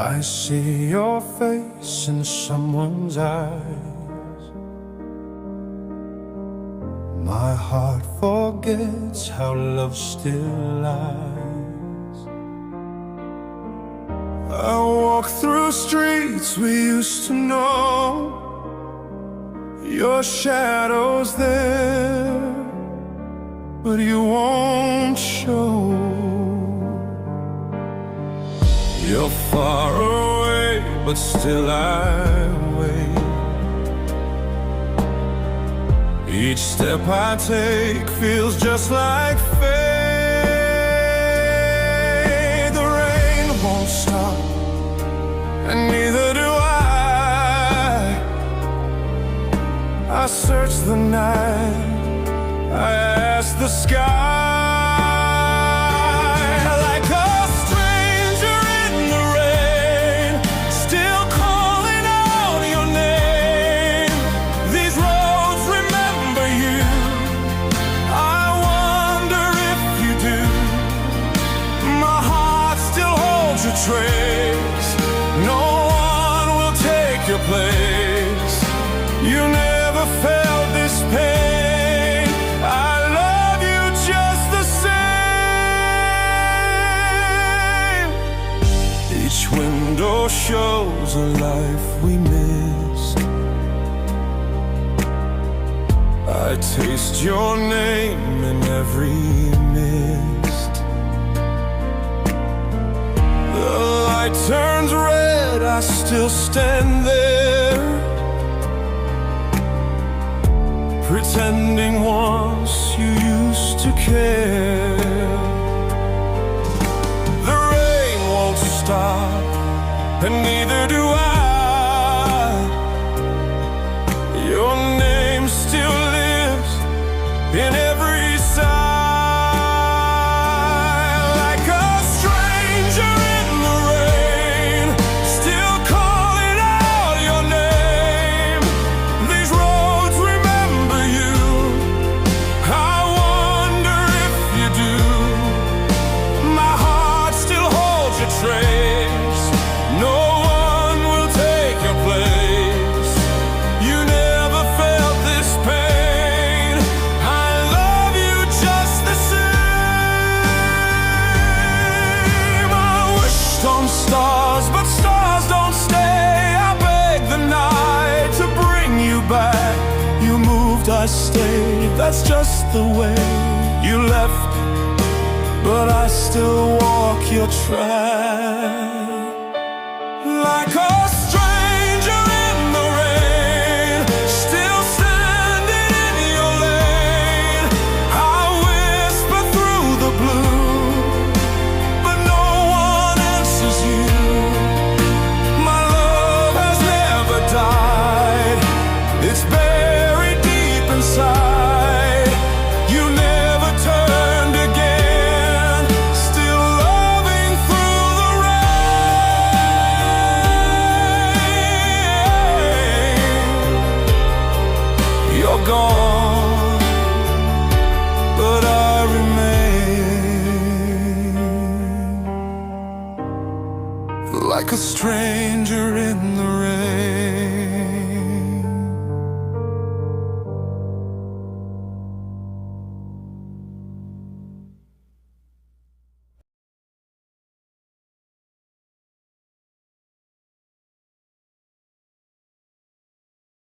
I see your face in someone's eyes. My heart forgets how love still lies. I walk through streets we used to know. Your shadow's there, but you won't show. You're far away, but still I wait. Each step I take feels just like fate. The rain won't stop, and neither do I. I search the night, I ask the sky. Trace. No one will take your place. You never felt this pain. I love you just the same. Each window shows a life we missed. I taste your name in every mist. The light turns red, I still stand there, pretending once you used to care. The rain won't stop, and neither do I. Your name still lives in every side. Stars, but stars don't stay. I beg the night to bring you back. You moved, I stayed, that's just the way. You left, but I still walk your track. Like a stranger in the rain, still standing in your lane. I whisper through the blue, but no one answers you. My love has never died, it's buried deep inside. You never turned again, still loving through the rain. You're gone, but I remain. Like a stranger in the rain.